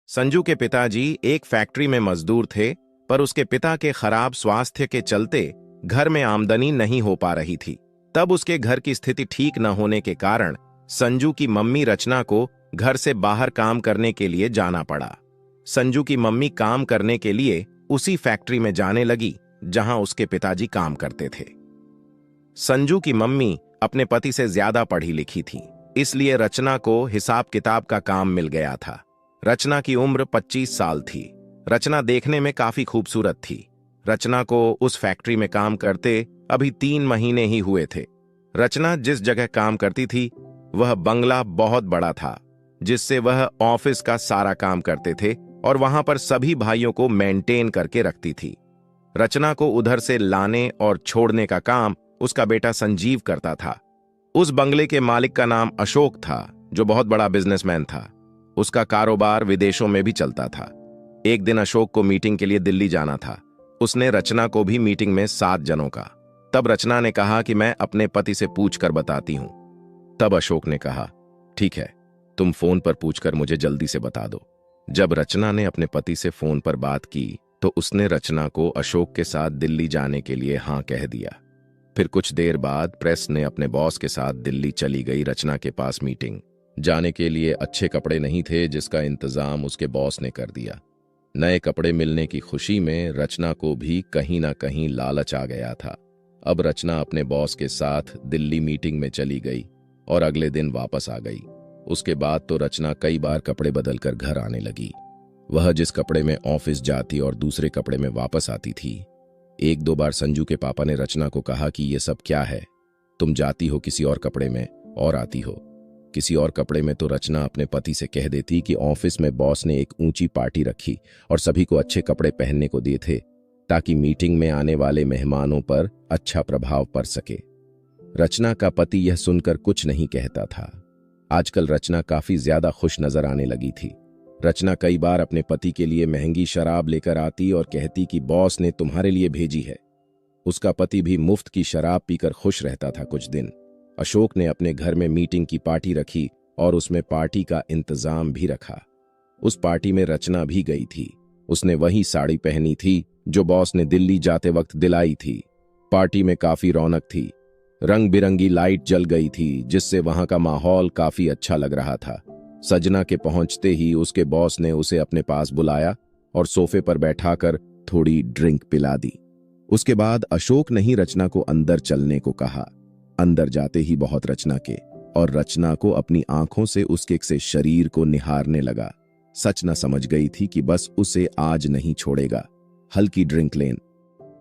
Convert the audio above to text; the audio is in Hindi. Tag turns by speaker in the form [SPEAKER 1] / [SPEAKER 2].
[SPEAKER 1] संजू के पिताजी एक फैक्ट्री में मजदूर थे, पर उसके पिता के खराब स्वास्थ्य के चलते घर में आमदनी नहीं हो पा रही थी। तब उसके घर की स्थिति ठीक न होने के कारण संजू की मम्मी रचना को घर से बाहर काम करने के लिए जाना पड़ा। संजू की मम्मी काम करने के लिए उसी फैक्ट्री में जाने लगी जहां उसके पिताजी काम करते थे। संजू की मम्मी अपने पति से ज्यादा पढ़ी लिखी थी, इसलिए रचना को हिसाब किताब का काम मिल गया था। रचना की उम्र 25 साल थी। रचना देखने में काफी खूबसूरत थी। रचना को उस फैक्ट्री में काम करते अभी 3 महीने ही हुए थे। रचना जिस जगह काम करती थी वह बंगला बहुत बड़ा था, जिससे वह ऑफिस का सारा काम करते थे और वहां पर सभी भाइयों को मेंटेन करके रखती थी। रचना को उधर से लाने और छोड़ने का काम उसका बेटा संजीव करता था। उस बंगले के मालिक का नाम अशोक था, जो बहुत बड़ा बिजनेसमैन था। उसका कारोबार विदेशों में भी चलता था। एक दिन अशोक को मीटिंग के लिए दिल्ली जाना था। उसने रचना को भी मीटिंग में 7 जनों का। तब रचना ने कहा कि मैं अपने पति से पूछकर बताती हूं। तब अशोक ने कहा, ठीक है, तुम फोन पर पूछकर मुझे जल्दी से बता दो। जब रचना ने अपने पति से फोन पर बात की तो उसने रचना को अशोक के साथ दिल्ली जाने के लिए हां कह दिया। फिर कुछ देर बाद प्रेस ने अपने बॉस के साथ दिल्ली चली गई रचना के पास मीटिंग। जाने के लिए अच्छे कपड़े नहीं थे, जिसका इंतजाम उसके बॉस ने कर दिया। नए कपड़े मिलने की खुशी में रचना को भी कहीं ना कहीं लालच आ गया था। अब रचना अपने बॉस के साथ दिल्ली मीटिंग में चली गई और अगले दिन वापस आ गई। उसके बाद तो रचना कई बार कपड़े बदलकर घर आने लगी। वह जिस कपड़े में ऑफिस जाती और दूसरे कपड़े में वापस आती थी। 1-2 बार संजू के पापा ने रचना को कहा कि ये सब क्या है, तुम जाती हो किसी और कपड़े में और आती हो किसी और कपड़े में। तो रचना अपने पति से कह देती कि ऑफिस में बॉस ने एक ऊंची पार्टी रखी और सभी को अच्छे कपड़े पहनने को दिए थे, ताकि मीटिंग में आने वाले मेहमानों पर अच्छा प्रभाव पड़ सके। रचना का पति यह सुनकर कुछ नहीं कहता था। आजकल रचना काफी ज्यादा खुश नजर आने लगी थी। रचना कई बार अपने पति के लिए महंगी शराब लेकर आती और कहती कि बॉस ने तुम्हारे लिए भेजी है। उसका पति भी मुफ्त की शराब पीकर खुश रहता था। कुछ दिन अशोक ने अपने घर में मीटिंग की पार्टी रखी और उसमें पार्टी का इंतजाम भी रखा। उस पार्टी में रचना भी गई थी। उसने वही साड़ी पहनी थी जो बॉस ने दिल्ली जाते वक्त दिलाई थी। पार्टी में काफी रौनक थी। रंग बिरंगी लाइट जल गई थी, जिससे वहां का माहौल काफी अच्छा लग रहा था। सजना के पहुंचते ही उसके बॉस ने उसे अपने पास बुलाया और सोफे पर बैठाकर थोड़ी ड्रिंक पिला दी। उसके बाद अशोक ने ही रचना को अंदर चलने को कहा। अंदर जाते ही बहुत रचना के और रचना को अपनी आंखों से उसके से शरीर को निहारने लगा। सच न समझ गई थी कि बस उसे आज नहीं छोड़ेगा। हल्की ड्रिंक लेन